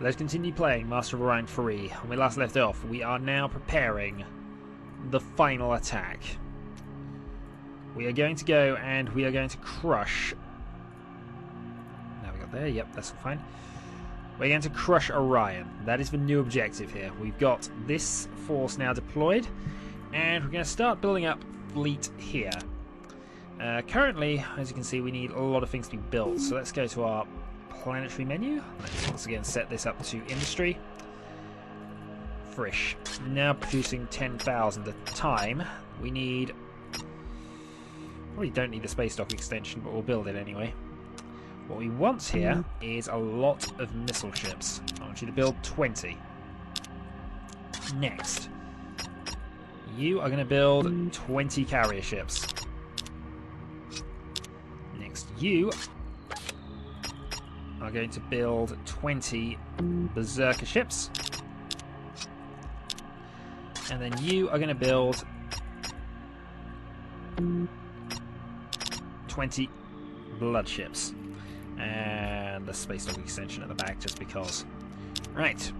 let's continue playing Master of Orion 3. When we last left off, we are now preparing the final attack. We are going to go and we are going to crush... Now we got there, yep, that's fine. We're going to crush Orion. That is the new objective here. We've got this force now deployed, and we're going to start building up fleet here. Currently, as you can see, we need a lot of things to be built, so let's go to our planetary menu. Let's once again set this up to industry. Frisch. Now producing 10,000 at a time. We need... Probably don't need the space dock extension, but we'll build it anyway. What we want here is a lot of missile ships. I want you to build 20. Next, you are going to build 20 carrier ships. Next, you are going to build 20 berserker ships. And then you are going to build 20 blood ships. And the space dock extension at the back, just because. Right.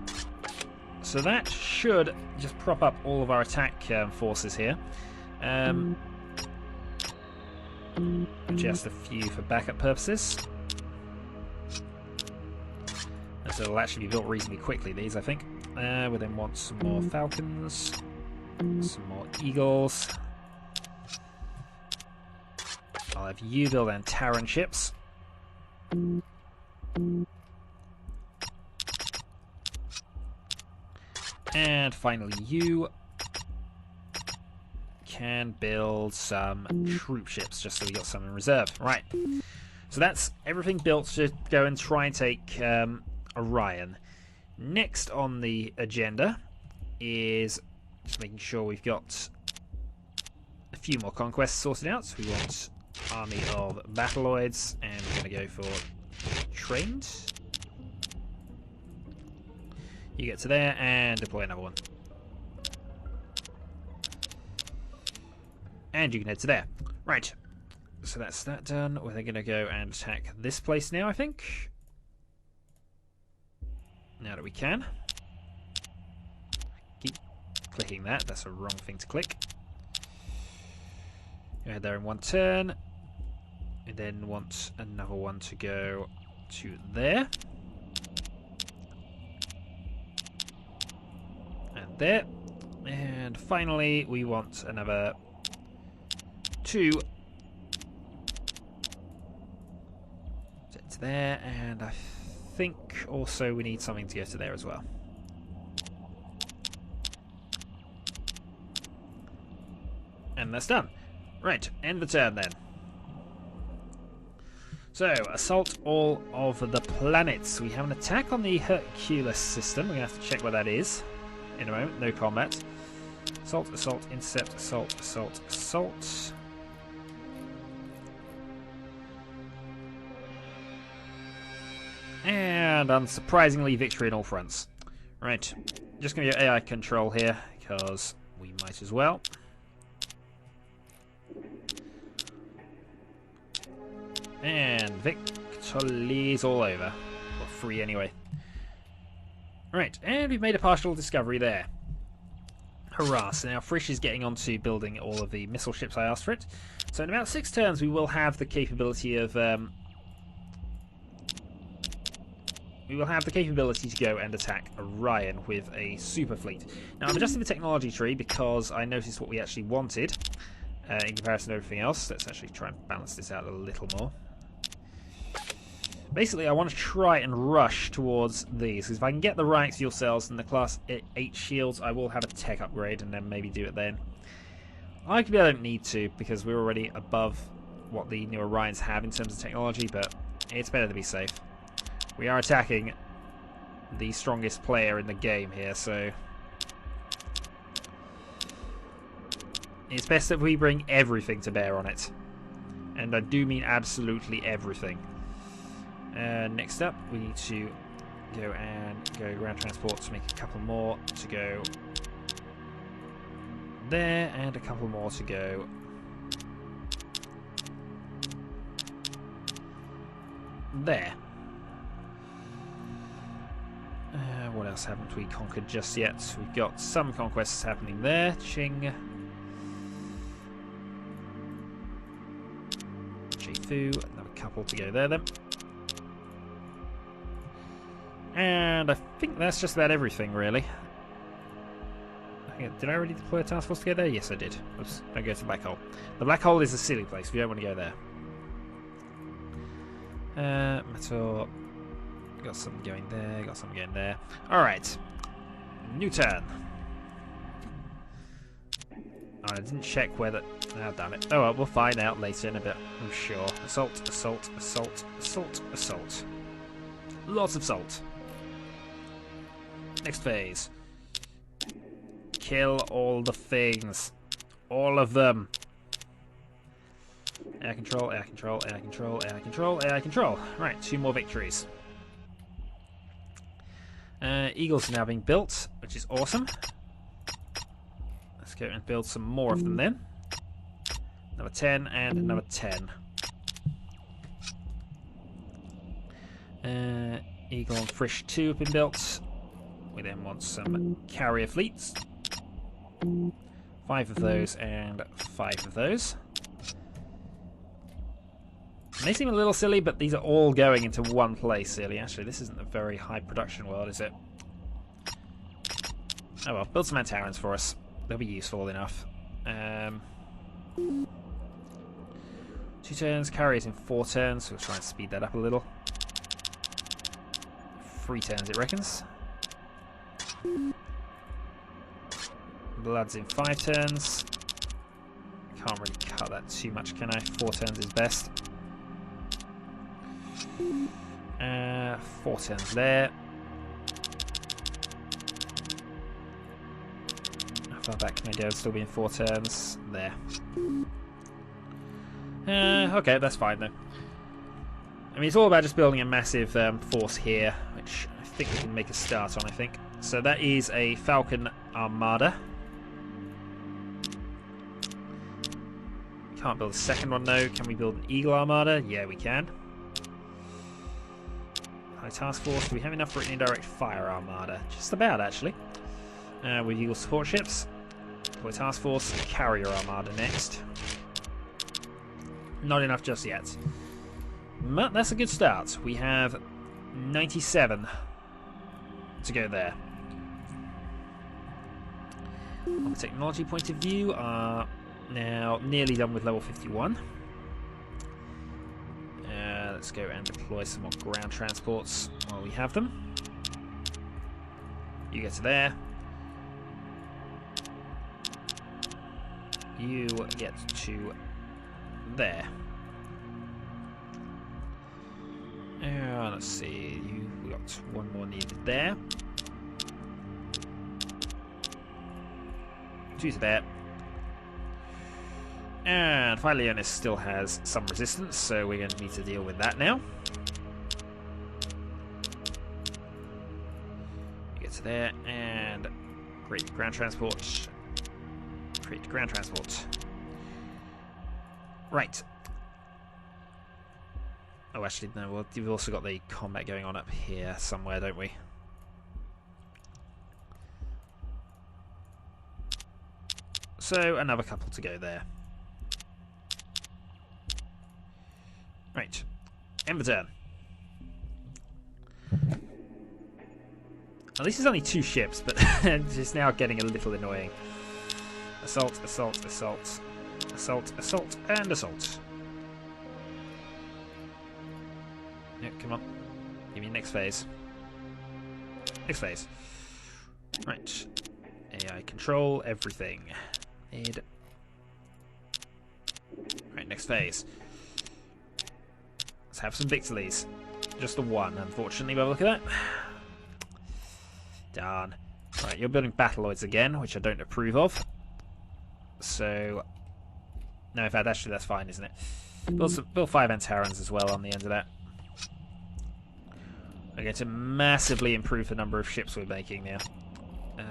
So that should just prop up all of our attack forces here. Just a few for backup purposes. And so it'll actually be built reasonably quickly, these, I think. We then want some more Falcons, some more Eagles. I'll have you build Antaran ships. And finally, you can build some troop ships, just so we got some in reserve. Right. So that's everything built to go and try and take Orion. Next on the agenda is just making sure we've got a few more conquests sorted out. So we want army of battloids, and we're going to go for trained. You get to there and deploy another one. And you can head to there. Right. So that's that done. We're then going to go and attack this place now, I think. Now that we can. Keep clicking that. That's a wrong thing to click. Go ahead there in one turn. And then want another one to go to there. And there. And finally, we want another 2 to there. And I think also we need something to go to there as well. And that's done. Right, end the turn then. So, assault all of the planets. We have an attack on the Hercules system. We're going to have to check what that is in a moment. No combat. Assault, assault, intercept, assault, assault, assault. And unsurprisingly, victory on all fronts. Right, just going to go AI control here, because we might as well. And victories all over. Or 3 anyway. Right, and we've made a partial discovery there. Hurrah, so now Frisch is getting on to building all of the missile ships I asked for it. So in about 6 turns we will have the capability of... we will have the capability to go and attack Orion with a super fleet. Now I'm adjusting the technology tree because I noticed what we actually wanted in comparison to everything else. Let's actually try and balance this out a little more. Basically, I want to try and rush towards these, because if I can get the right axial cells and the class 8 shields, I will have a tech upgrade and then maybe do it then. Arguably, I don't need to, because we're already above what the new Orions have in terms of technology, but it's better to be safe. We are attacking the strongest player in the game here, so it's best that we bring everything to bear on it. And I do mean absolutely everything. Next up, we need to go and go ground transport to make a couple more to go there, and a couple more to go there. What else haven't we conquered just yet? We've got some conquests happening there. Ching. Jifu. Another couple to go there then. And I think that's just about everything, really. Did I already deploy a task force to go there? Yes, I did. Oops, don't go to the black hole. The black hole is a silly place. We don't want to go there. Metal. Got some going there. Got some going there. Alright. New turn. Oh, I didn't check whether... Oh, damn it. Oh, well, we'll find out later in a bit, I'm sure. Assault, assault, assault, assault, assault. Lots of salt. Next phase. Kill all the things. All of them. Air control, air control, air control, air control, air control. Right, 2 more victories. Eagles are now being built, which is awesome. Let's go and build some more of them then. Another 10 and another 10. Eagle and Frisch 2 have been built. We then want some carrier fleets. 5 of those and 5 of those. They seem a little silly, but these are all going into one place, really. Actually, this isn't a very high production world, is it? Oh well, build some Antarans for us. They'll be useful enough. 2 turns, carriers in 4 turns, so we'll try and speed that up a little. 3 turns, it reckons. Bloods in 5 turns. Can't really cut that too much, can I? 4 turns is best. 4 turns there. How far back can I go? Still be in 4 turns. There. Okay, that's fine though. I mean, it's all about just building a massive force here, which I think we can make a start on, I think. So that is a Falcon Armada. Can't build a second one though. Can we build an Eagle Armada? Yeah, we can. High task force. Do we have enough for an indirect fire armada? Just about, actually. With Eagle support ships. Deploy task force. Carrier armada next. Not enough just yet. But that's a good start. We have 97 to go there. From a technology point of view, are now nearly done with level 51. Let's go and deploy some more ground transports while we have them. You get to there. You get to there. Let's see. We got 1 more needed there. 2 to there. And finally, Leonis still has some resistance, so we're going to need to deal with that now. You get to there, and great ground transport. Great ground transport. Right. Oh, actually, no, well, we've also got the combat going on up here somewhere, don't we? So, another couple to go there. Right. End the turn. At least it's only 2 ships, but it's now getting a little annoying. Assault, assault, assault. Assault, assault, and assault. Yeah, come on. Give me next phase. Next phase. Right. AI control everything. Need. Right, next phase. Let's have some victories. Just the 1, unfortunately, by the look at that. Darn. Right, you're building battloids again, which I don't approve of. So... No, in fact, actually, that's fine, isn't it? Build 5 Antarans as well on the end of that. We're going to massively improve the number of ships we're making now.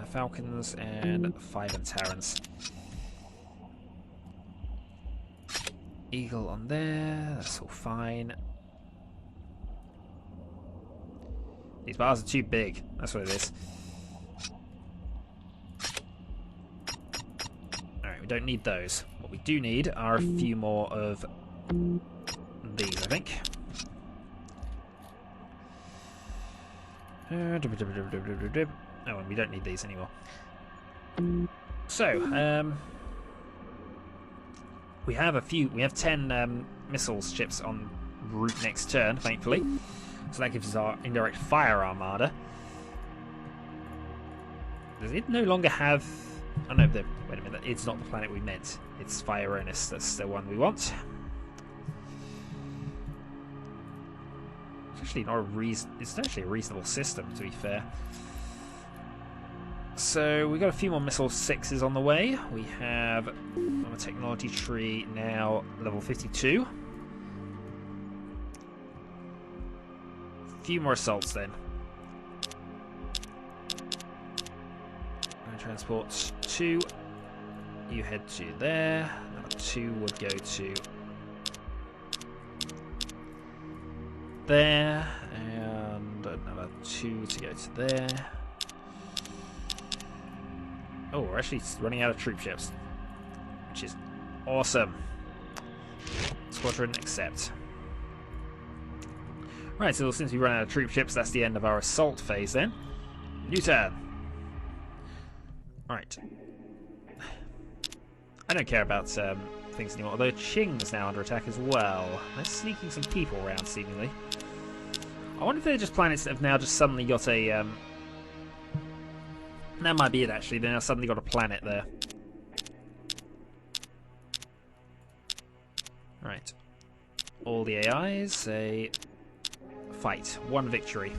Falcons and 5 Antarans. Eagle on there, that's all fine. These bars are too big. That's what it is. Alright, we don't need those. What we do need are a few more of these, I think. Oh, and we don't need these anymore. So, we have 10 missiles ships en route next turn, thankfully. So that gives us our indirect fire armada. Does it no longer have... Oh no, wait a minute, it's not the planet we meant. It's Firenus, that's the one we want. It's actually not it's actually a reasonable system, to be fair. So we got a few more missile 6s on the way. We have on the technology tree now level 52. A few more assaults then. And transport 2. You head to there. Number 2 would go to there, and another 2 to go to there. Oh, we're actually running out of troop ships, which is awesome. Squadron accept. Right, so since we run out of troop ships, that's the end of our assault phase then. New turn. Right. I don't care about things anymore, although Qing's now under attack as well. They're sneaking some people around, seemingly. I wonder if they're just planets that have now just suddenly got a... That might be it, actually. They now suddenly got a planet there. Right. All the AIs say... Fight. 1 victory.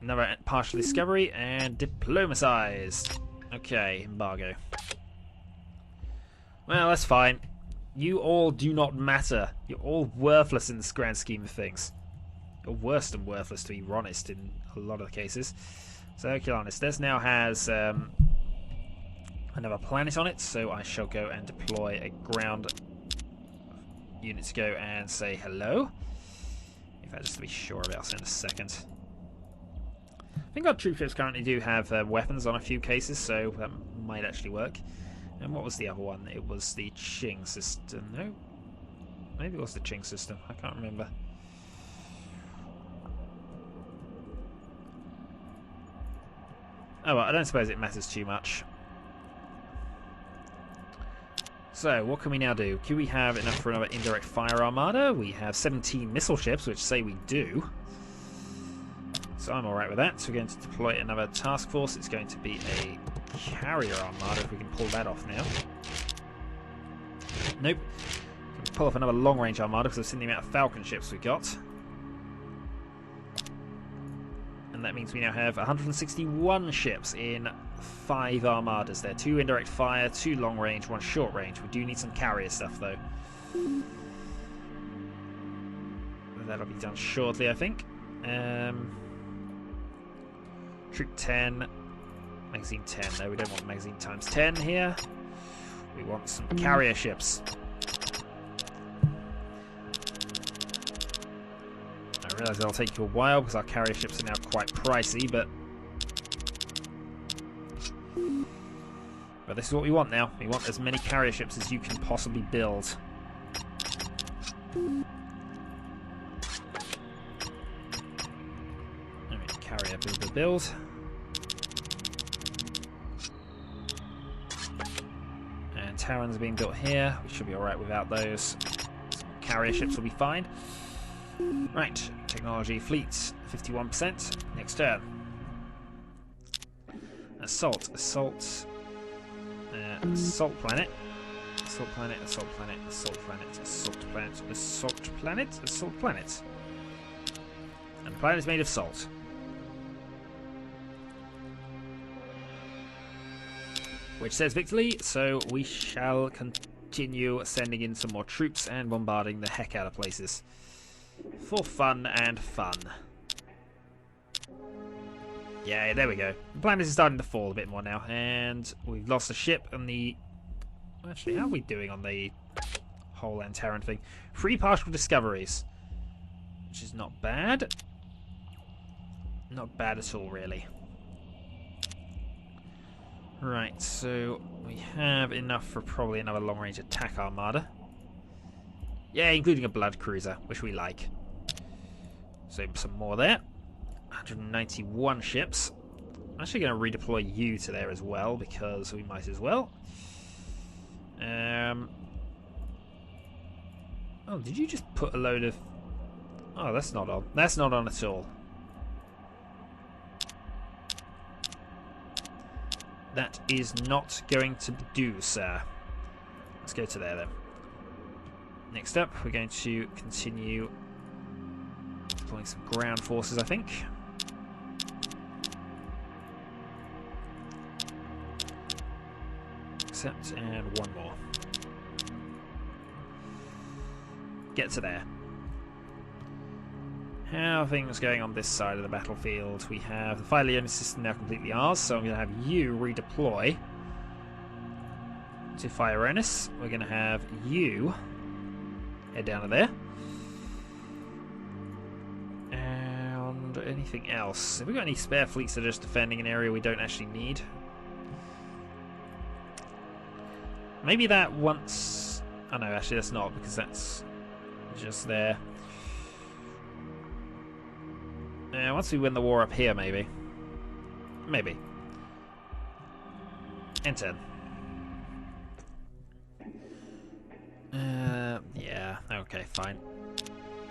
Another partial discovery and diplomatized. Okay, embargo. Well, that's fine. You all do not matter. You're all worthless in this grand scheme of things. You're worse than worthless, to be honest, in a lot of the cases. So, Oculanus now has another planet on it, so I shall go and deploy a ground unit to go and say hello. In fact, just to be sure of it, I'll send a second. I think our troop ships currently do have weapons on a few cases, so that might actually work. And what was the other one? It was the Qing system. No? Maybe it was the Qing system. I can't remember. Oh well, I don't suppose it matters too much. So, what can we now do? Do we have enough for another indirect fire armada? We have 17 missile ships, which say we do. So I'm alright with that. So we're going to deploy another task force. It's going to be a carrier armada, if we can pull that off now. Nope. Pull off another long-range armada, because I've seen the amount of Falcon ships we got. And that means we now have 161 ships in 5 armadas there. 2 indirect fire, 2 long range, 1 short range. We do need some carrier stuff though. That'll be done shortly, I think. Troop 10. Magazine 10. No, we don't want magazine times 10 here. We want some carrier ships. I realise it'll take you a while because our carrier ships are now quite pricey, but this is what we want now. We want as many carrier ships as you can possibly build. Alright, carrier, build. And Terrans are being built here. We should be alright without those. Carrier ships will be fine. Right, technology fleets, 51%. Next turn. Assault planet. Assault planet. And the planet is made of salt. Which says victory, so we shall continue sending in some more troops and bombarding the heck out of places. For fun and fun. Yeah, there we go. The planet is starting to fall a bit more now, and we've lost a ship and the... Actually, how are we doing on the whole Antaran thing? 3 partial discoveries. which is not bad. Not bad at all, really. Right, so we have enough for probably another long-range attack armada. Yeah, including a blood cruiser, which we like. So some more there. 191 ships. I'm actually going to redeploy you to there as well, because we might as well. Oh, did you just put a load of... Oh, that's not on. That's not on at all. That is not going to do, sir. Let's go to there, then. Next up, we're going to continue deploying some ground forces, I think. Accept, and one more. Get to there. How are things going on this side of the battlefield? We have the fire leonis system now completely ours, so I'm going to have you redeploy to fire Uranus. We're going to have you head down to there. And anything else? Have we got any spare fleets that are just defending an area we don't actually need? Maybe that once... Oh no, actually that's not, because that's just there. Once we win the war up here, maybe. Maybe. N10. Yeah, okay, fine.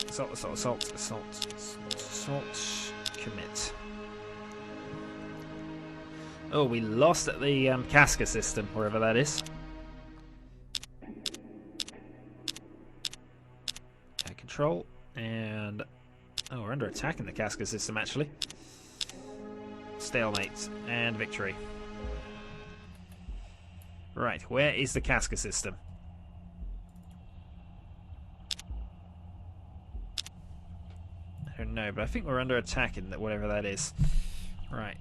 Assault, assault, assault, assault, assault, commit. Oh, we lost at the Casca system, wherever that is. Control, and... Oh, we're under attack in the Casca system, actually. Stalemate, and victory. Right, where is the Casca system? I don't know, but I think we're under attack in whatever that is. Right,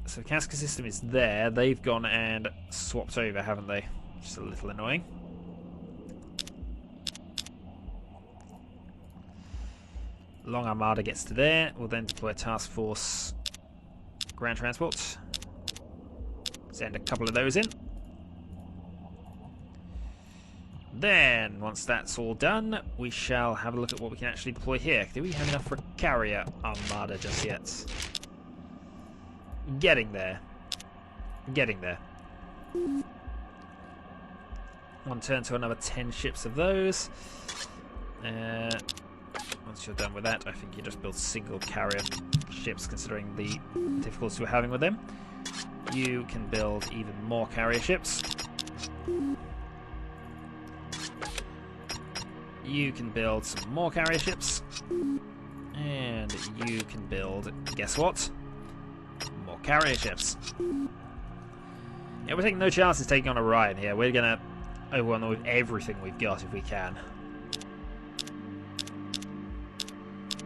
so the Casca system is there. They've gone and swapped over, haven't they? Which is a little annoying. Long Armada gets to there. We'll then deploy a task force ground transport. Send a couple of those in. Then, once that's all done, we shall have a look at what we can actually deploy here. Do we have enough for a carrier armada just yet? Getting there. Getting there. One turn to another 10 ships of those. Once you're done with that, I think you just build single carrier ships, considering the difficulties we're having with them. You can build even more carrier ships. You can build some more carrier ships. And you can build, guess what? More carrier ships. Yeah, we're taking no chances taking on Orion here. We're going to overwhelm them with everything we've got if we can.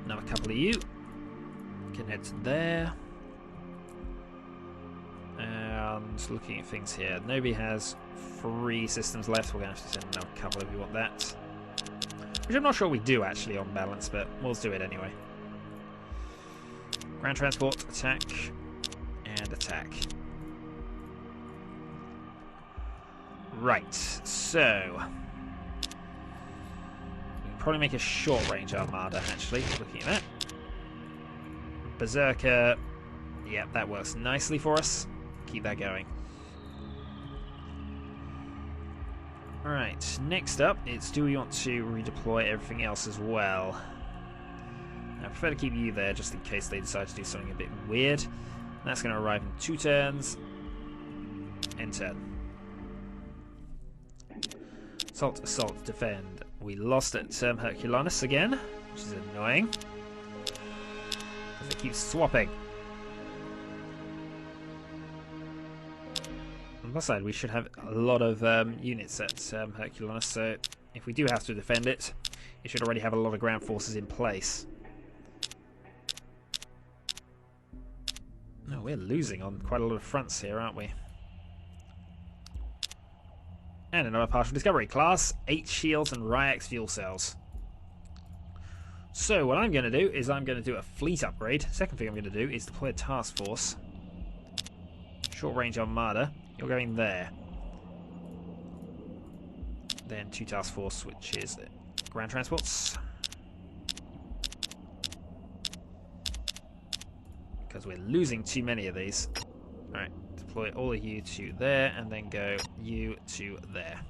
Another couple of you can head to there. And looking at things here, nobody has 3 systems left. We're going to have to send another couple if you want that. Which I'm not sure we do actually on balance, but we'll do it anyway. Ground transport, attack, and attack. Right, so probably make a short range armada actually, looking at that. Berserker, yeah, that works nicely for us. Keep that going. Alright, next up, it's do we want to redeploy everything else as well? I prefer to keep you there just in case they decide to do something a bit weird. That's going to arrive in 2 turns. End turn. Assault, assault, defend. We lost at Herculanus again, which is annoying. Because it keeps swapping. On the plus side, we should have a lot of units at Herculanus, so if we do have to defend it, it should already have a lot of ground forces in place. No, we're losing on quite a lot of fronts here, aren't we? And another partial discovery. Class 8 shields and Ryax fuel cells. So what I'm going to do is I'm going to do a fleet upgrade. Second thing I'm going to do is deploy a task force. Short range armada. You're going there. Then 2 task force, which is ground transports. Because we're losing too many of these. Alright, deploy all of you to there, and then go you to there.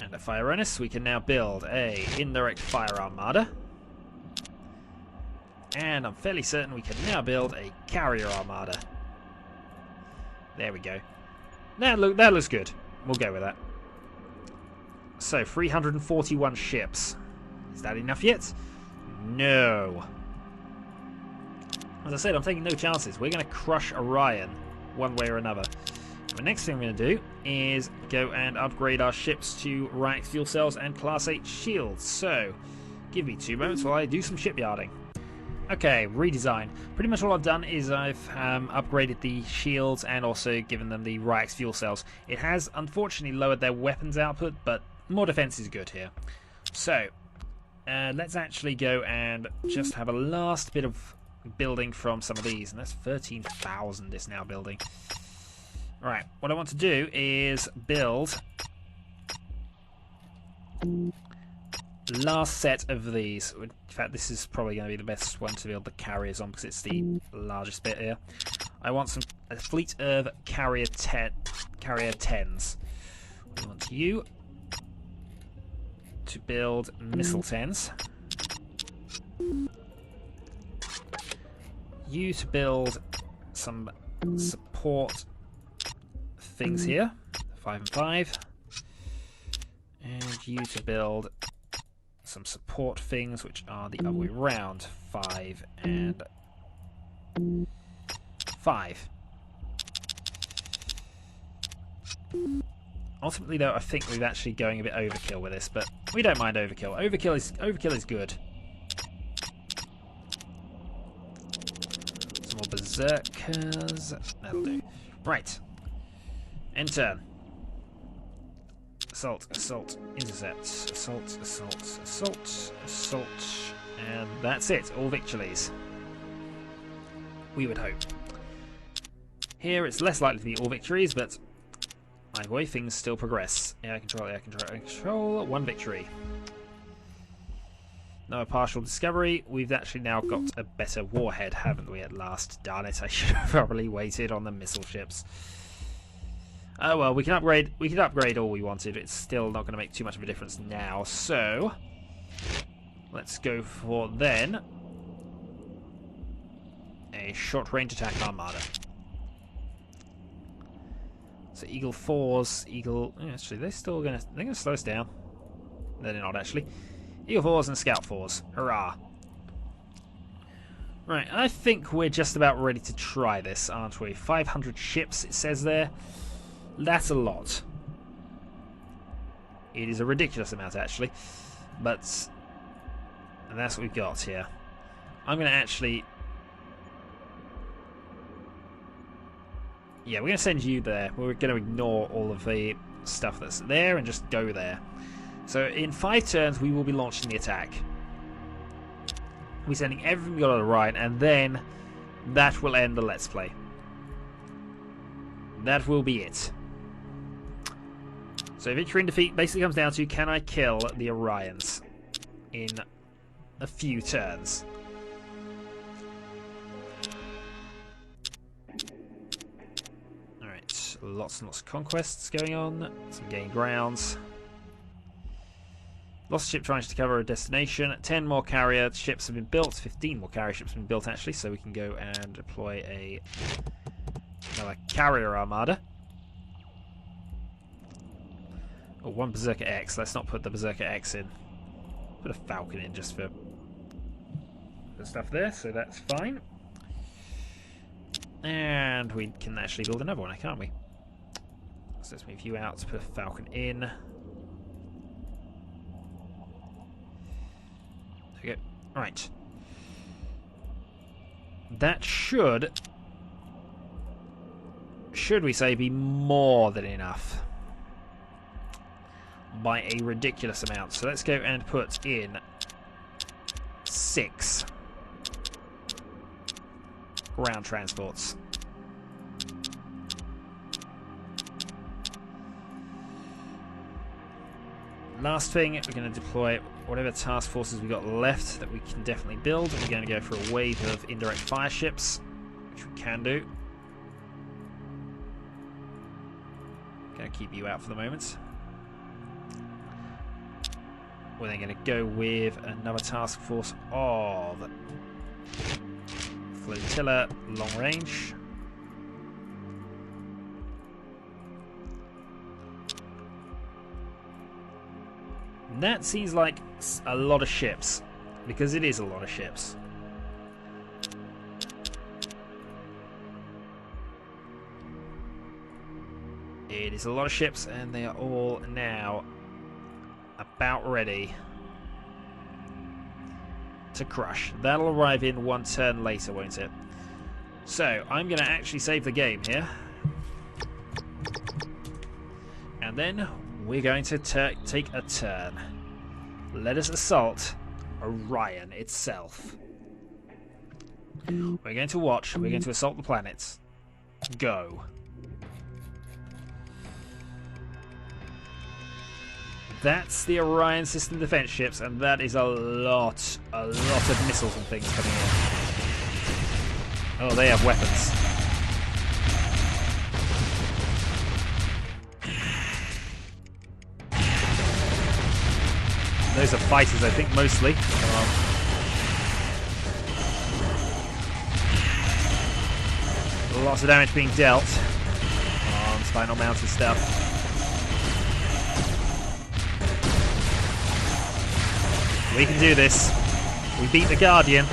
And a fire runners, we can now build a indirect fire armada. And I'm fairly certain we can now build a carrier armada. There we go. That looks good. We'll go with that. So, 341 ships. Is that enough yet? No. As I said, I'm taking no chances. We're going to crush Orion one way or another. The next thing I'm going to do is go and upgrade our ships to Riot fuel cells and Class 8 shields. So, give me 2 moments while I do some shipyarding. Okay, redesign. Pretty much all I've done is I've upgraded the shields and also given them the Riot fuel cells. It has unfortunately lowered their weapons output, but more defense is good here. So, let's actually go and just have a last bit of building from some of these, and that's 13,000 is now building. Right, what I want to do is build last set of these. In fact, this is probably going to be the best one to build the carriers on because it's the largest bit here. I want a fleet of carrier 10s. I want you to build missile 10s. You to build some support things here, 5 and 5, and you to build some support things which are the other way around, 5 and 5. Ultimately though, I think we're actually going a bit overkill with this, but we don't mind overkill. Overkill is good. Some more berserkers, that'll do. Right. End turn. Assault, assault, intercept, assault, assault, assault, assault, and that's it. All victories. We would hope. Here it's less likely to be all victories, but either way, things still progress. Air control, air control, air control. 1 victory. No partial discovery. We've actually now got a better warhead, haven't we, at last? Darn it, I should have probably waited on the missile ships. Oh well, we can upgrade all we wanted. It's still not going to make too much of a difference now. So, let's go for then a short-range attack armada. So Eagle 4s, Eagle. Actually, they're gonna slow us down. No, they're not actually. Eagle 4s and Scout 4s. Hurrah! Right, I think we're just about ready to try this, aren't we? 500 ships, it says there. That's a lot. It is a ridiculous amount, actually. But that's what we've got here. I'm going to actually... Yeah, we're going to send you there. We're going to ignore all of the stuff that's there and just go there. So in 5 turns, we will be launching the attack. We're sending everything we got on the right, and then that will end the Let's Play. That will be it. So victory and defeat basically comes down to, can I kill the Orions in a few turns? Alright, lots and lots of conquests going on, some gain grounds. Lost ship trying to cover a destination. 10 more carrier ships have been built. 15 more carrier ships have been built, actually, so we can go and deploy another carrier armada. Oh, 1 Berserker X. Let's not put the Berserker X in. Put a Falcon in just for the stuff there, so that's fine. And we can actually build another one, can't we? So let's move you out to put a Falcon in. There we go. Right. That should we say, be more than enough. by a ridiculous amount. So let's go and put in 6 ground transports. Last thing, we're going to deploy whatever task forces we've got left that we can definitely build. We're going to go for a wave of indirect fire ships, which we can do. Going to keep you out for the moment. We're then going to go with another task force of flotilla long range. And that seems like a lot of ships, because it is a lot of ships. It is a lot of ships, and they are all now about ready to crush. That'll arrive in 1 turn later, won't it? So, I'm going to actually save the game here. And then we're going to take a turn. Let us assault Orion itself. We're going to watch. We're going to assault the planets. Go. That's the Orion system defense ships, and that is a lot of missiles and things coming in. Oh, they have weapons. Those are fighters, I think, mostly. Come on. Lots of damage being dealt. Come on, spinal mounted stuff. We can do this. We beat the Guardian.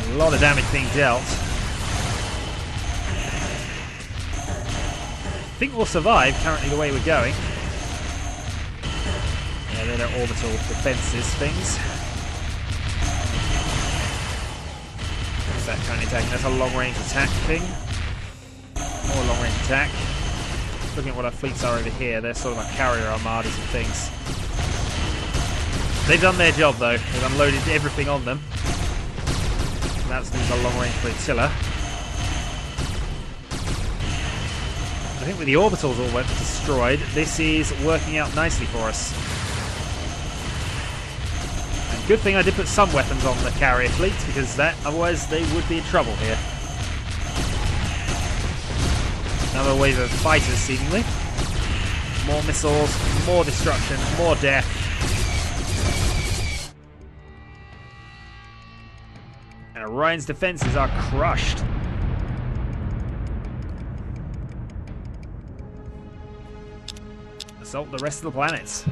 A lot of damage being dealt. I think we'll survive currently the way we're going. Yeah, they're their orbital defenses things. What's that currently attacking? That's a long range attack thing. More long range attack. Looking at what our fleets are over here, they're sort of like carrier armadas and things. They've done their job though. They've unloaded everything on them. And that's the long range flotilla. I think with the orbitals all went destroyed, this is working out nicely for us. And good thing I did put some weapons on the carrier fleet, because otherwise they would be in trouble here. Another wave of fighters, seemingly. More missiles, more destruction, more death. And Orion's defenses are crushed. Assault the rest of the planets.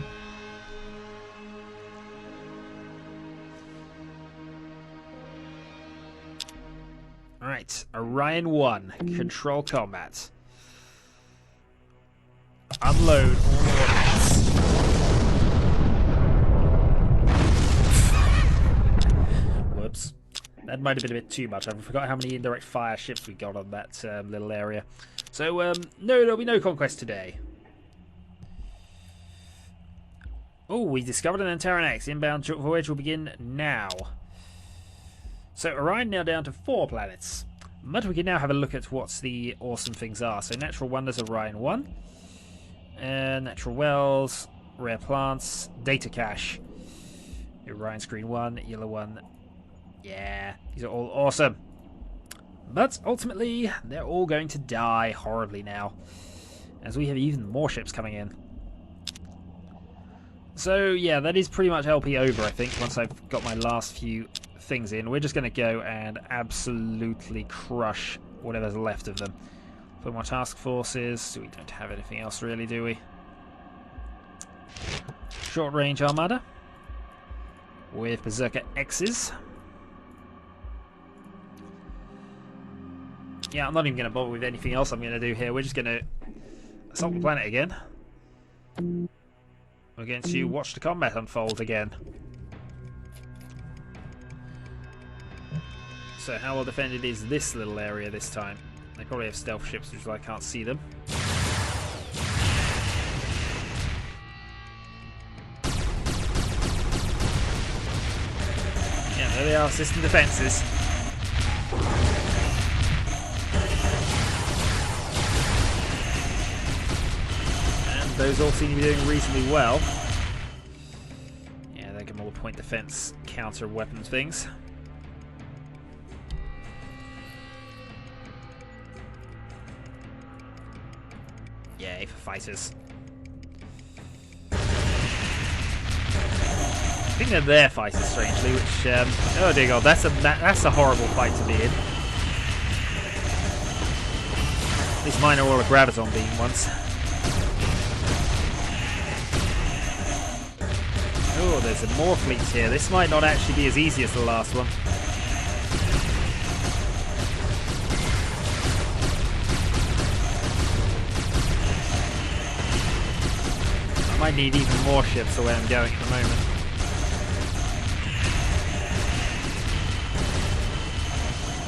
Alright, Orion 1, control combat. Unload all ordnance. Whoops. That might have been a bit too much. I forgot how many indirect fire ships we got on that little area. So, no, there'll be no conquest today. Oh, we discovered an Antaran X. Inbound voyage will begin now. So Orion now down to 4 planets. But we can now have a look at what the awesome things are. So Natural Wonders, Orion 1. Natural Wells, Rare Plants, Data Cache. Orion Screen 1, Yellow 1. Yeah, these are all awesome. But ultimately, they're all going to die horribly now, as we have even more ships coming in. So yeah, that is pretty much LP over, I think, once I've got my last few things in. We're just going to go and absolutely crush whatever's left of them. Put more task forces. We don't have anything else really, do we? Short range armada with Berserker X's. Yeah, I'm not even going to bother with anything else I'm going to do here. We're just going to assault the planet again. We're going to watch the combat unfold again. So how well defended is this little area this time? They probably have stealth ships, which is why I can't see them. Yeah, there they are, system defences. And those all seem to be doing reasonably well. Yeah, they give them all the point defence counter weapons things. Yay for fighters. I think they're their fighters, strangely, which, oh dear god, that's a horrible fight to be in. These mine are all a graviton beam ones. Oh, there's more fleets here. This might not actually be as easy as the last one. I might need even more ships the way I'm going at the moment.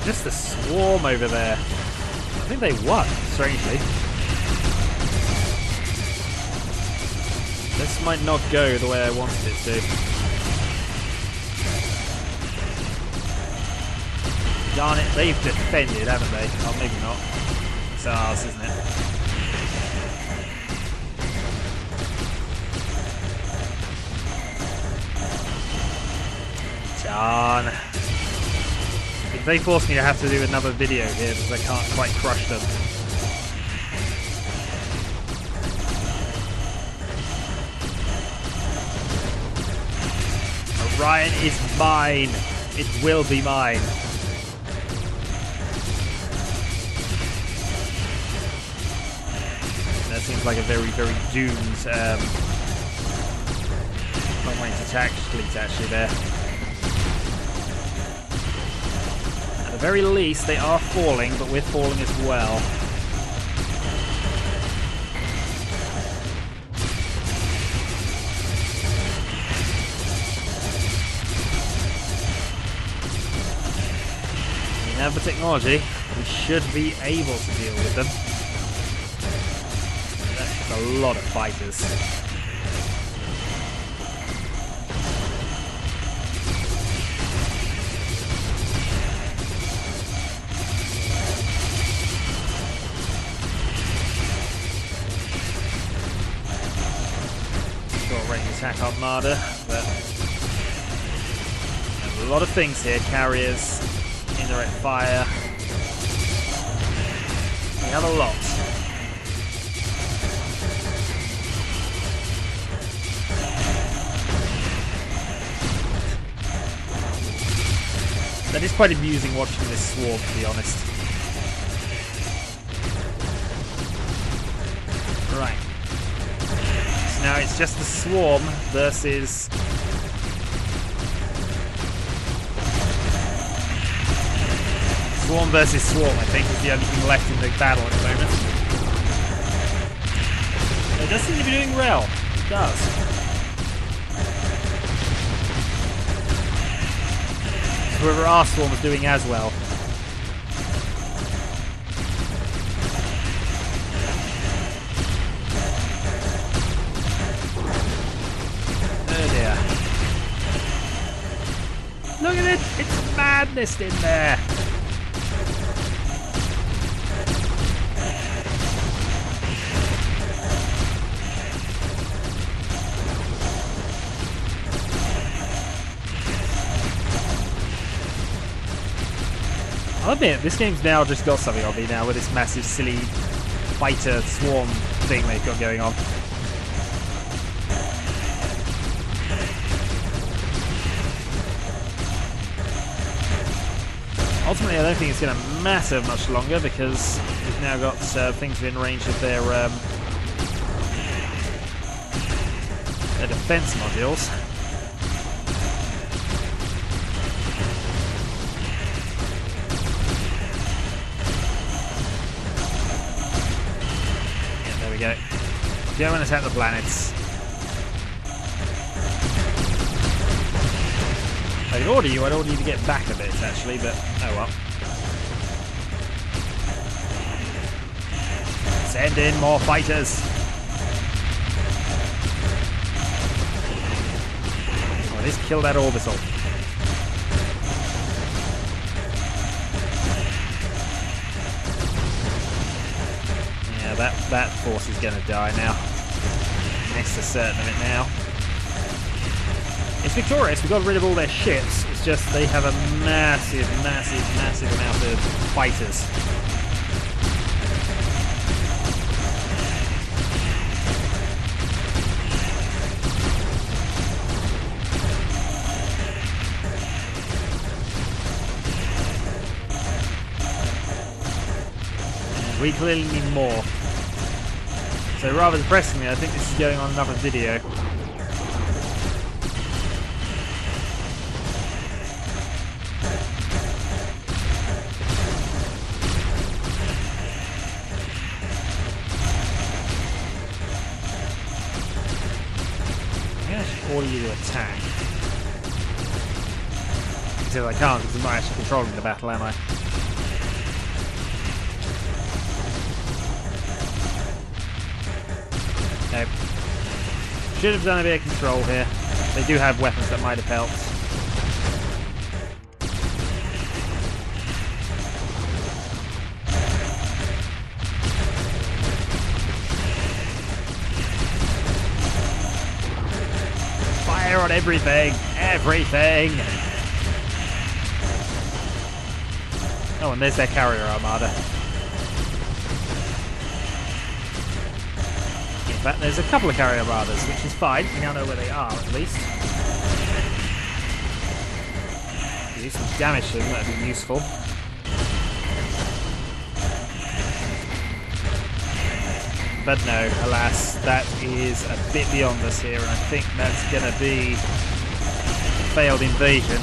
Just a swarm over there. I think they won, strangely. This might not go the way I wanted it to. Darn it, they've defended, haven't they? Oh, maybe not. It's ours, isn't it? Darn. They forced me to have to do another video here because I can't quite crush them. Orion is mine. It will be mine. That seems like a very, very doomed long-range attack fleet actually there. At the very least, they are falling, but we're falling as well. We have the technology. We should be able to deal with them. That's a lot of fighters. Short-range attack armada, but there's a lot of things here. Carriers, indirect fire. We have a lot. That is quite amusing watching this swarm, to be honest. Right. So now it's just the swarm versus... Swarm versus swarm, I think, is the only thing left in the battle at the moment. It does seem to be doing well. It does. Whoever our swarm is doing as well. Oh dear. Look at it! It's madness in there! I'll admit, this game's now just got something on me now with this massive, silly fighter swarm thing they've got going on. Ultimately, I don't think it's going to matter much longer because we've now got things within range of their defense modules. Go and attack the planets. I could order you, I'd order you to get back a bit, actually, but oh well. Send in more fighters! Oh, let's kill that orbital. Yeah, that force is going to die now. Next to certain of it now. It's victorious, we got rid of all their ships, it's just they have a massive, massive, massive amount of fighters. And we clearly need more. So rather depressingly, I think this is going on another video. Order you to attack. Except I can't because I'm not actually controlling the battle, am I? Nope. Should have done a bit of control here. They do have weapons that might have helped. On everything! Everything! Oh, and there's their carrier armada. In fact, there's a couple of carrier armadas, which is fine. We now know where they are, at least. Do some damage to them, that'd be useful. But no, alas, that is a bit beyond us here, and I think that's going to be a failed invasion.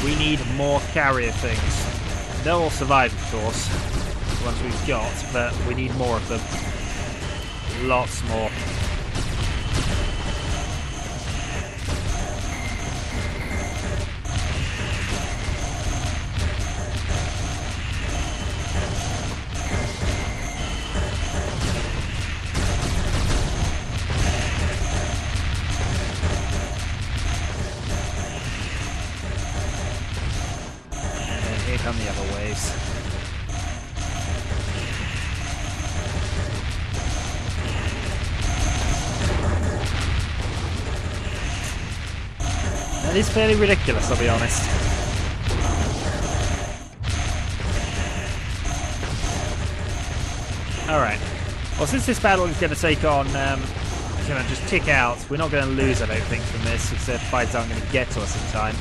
We need more carrier things. They'll all survive, of course, the ones we've got, but we need more of them. Lots more. On the other waves. That is fairly ridiculous, I'll be honest. Alright. Well, since this battle is going to take on, just tick out, we're not going to lose, I don't think, from this, because their fights aren't going to get to us in time.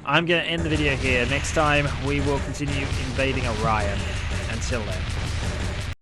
I'm going to end the video here. Next time, we will continue invading Orion. Until then.